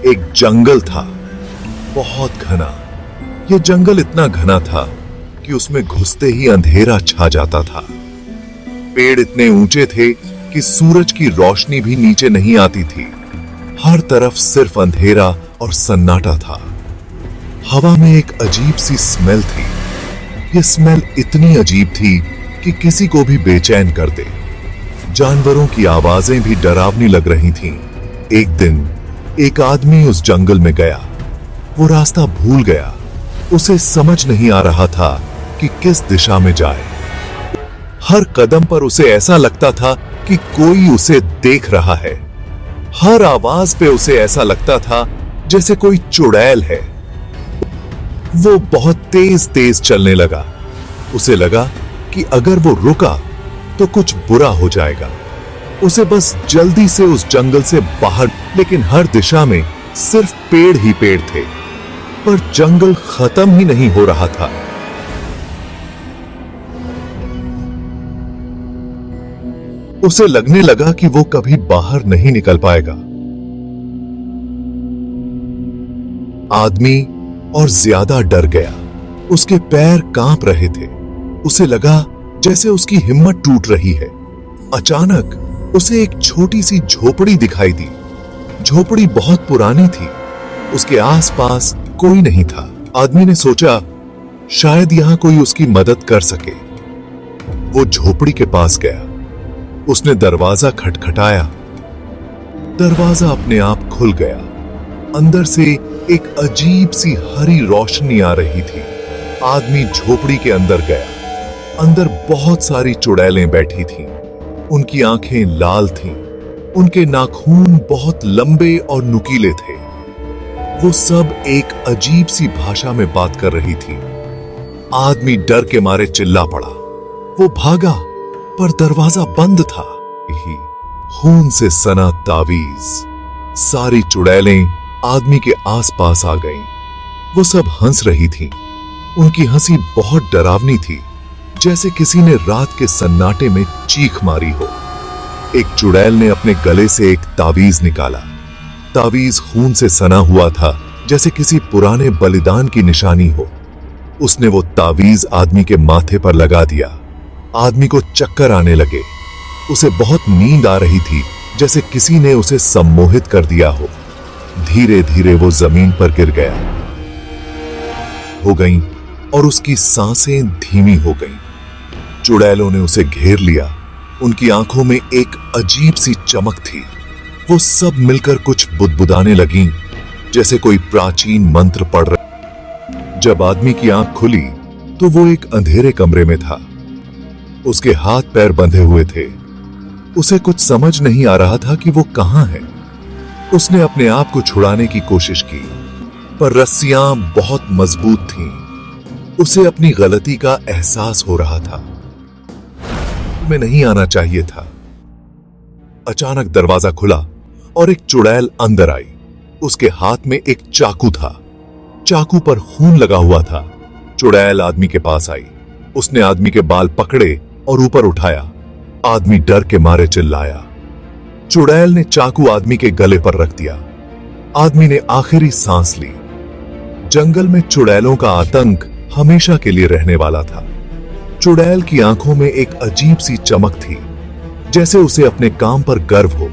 एक जंगल था, बहुत घना। यह जंगल इतना घना था कि उसमें घुसते ही अंधेरा छा जाता था। पेड़ इतने ऊंचे थे कि सूरज की रोशनी भी नीचे नहीं आती थी। हर तरफ सिर्फ अंधेरा और सन्नाटा था। हवा में एक अजीब सी स्मेल थी। यह स्मेल इतनी अजीब थी कि किसी को भी बेचैन कर दे। जानवरों की आवाजें भी डरावनी लग रही थीं। एक दिन एक आदमी उस जंगल में गया। वो रास्ता भूल गया। उसे समझ नहीं आ रहा था कि किस दिशा में जाए। हर कदम पर उसे ऐसा लगता था कि कोई उसे देख रहा है। हर आवाज पे उसे ऐसा लगता था जैसे कोई चुड़ैल है। वो बहुत तेज तेज चलने लगा। उसे लगा कि अगर वो रुका तो कुछ बुरा हो जाएगा। उसे बस जल्दी से उस जंगल से बाहर, लेकिन हर दिशा में सिर्फ पेड़ ही पेड़ थे, पर जंगल खत्म ही नहीं हो रहा था। उसे लगने लगा कि वो कभी बाहर नहीं निकल पाएगा। आदमी और ज्यादा डर गया। उसके पैर कांप रहे थे। उसे लगा जैसे उसकी हिम्मत टूट रही है। अचानक उसे एक छोटी सी झोपड़ी दिखाई दी। झोपड़ी बहुत पुरानी थी। उसके आसपास कोई नहीं था। आदमी ने सोचा शायद यहां कोई उसकी मदद कर सके। वो झोपड़ी के पास गया। उसने दरवाजा खटखटाया। दरवाजा अपने आप खुल गया। अंदर से एक अजीब सी हरी रोशनी आ रही थी। आदमी झोपड़ी के अंदर गया। अंदर बहुत सारी चुड़ैलें बैठी थीं। उनकी आंखें लाल थीं। उनके नाखून बहुत लंबे और नुकीले थे। वो सब एक अजीब सी भाषा में बात कर रही थी। आदमी डर के मारे चिल्ला पड़ा। वो भागा, पर दरवाजा बंद था। खून से सना तावीज। सारी चुड़ैलें आदमी के आसपास आ गईं। वो सब हंस रही थीं। उनकी हंसी बहुत डरावनी थी, जैसे किसी ने रात के सन्नाटे में चीख मारी हो। एक चुड़ैल ने अपने गले से एक तावीज निकाला। तावीज खून से सना हुआ था, जैसे किसी पुराने बलिदान की निशानी हो। उसने वो तावीज आदमी के माथे पर लगा दिया। आदमी को चक्कर आने लगे। उसे बहुत नींद आ रही थी, जैसे किसी ने उसे सम्मोहित कर दिया हो। धीरे धीरे वो जमीन पर गिर गया हो गई और उसकी सांसें धीमी हो गईं। चुड़ैलों ने उसे घेर लिया। उनकी आंखों में एक अजीब सी चमक थी। वो सब मिलकर कुछ बुदबुदाने लगीं, जैसे कोई प्राचीन मंत्र पढ़ रहा। जब आदमी की आंख खुली तो वो एक अंधेरे कमरे में था। उसके हाथ पैर बंधे हुए थे। उसे कुछ समझ नहीं आ रहा था कि वो कहां है। उसने अपने आप को छुड़ाने की कोशिश की, पर रस्सियां बहुत मजबूत थीं। उसे अपनी गलती का एहसास हो रहा था। में नहीं आना चाहिए था। अचानक दरवाजा खुला और एक चुड़ैल अंदर आई। उसके हाथ में एक चाकू था। चाकू पर खून लगा हुआ था। चुड़ैल आदमी के पास आई। उसने आदमी के बाल पकड़े और ऊपर उठाया। आदमी डर के मारे चिल्लाया। चुड़ैल ने चाकू आदमी के गले पर रख दिया। आदमी ने आखिरी सांस ली। जंगल में चुड़ैलों का आतंक हमेशा के लिए रहने वाला था। चुड़ैल की आंखों में एक अजीब सी चमक थी, जैसे उसे अपने काम पर गर्व हो।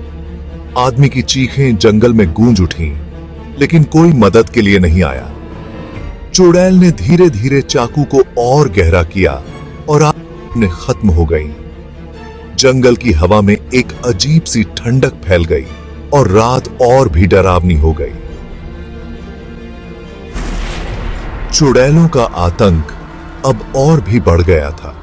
आदमी की चीखें जंगल में गूंज उठीं, लेकिन कोई मदद के लिए नहीं आया। चुड़ैल ने धीरे धीरे चाकू को और गहरा किया और आग खत्म हो गई। जंगल की हवा में एक अजीब सी ठंडक फैल गई और रात और भी डरावनी हो गई। चुड़ैलों का आतंक अब और भी बढ़ गया था।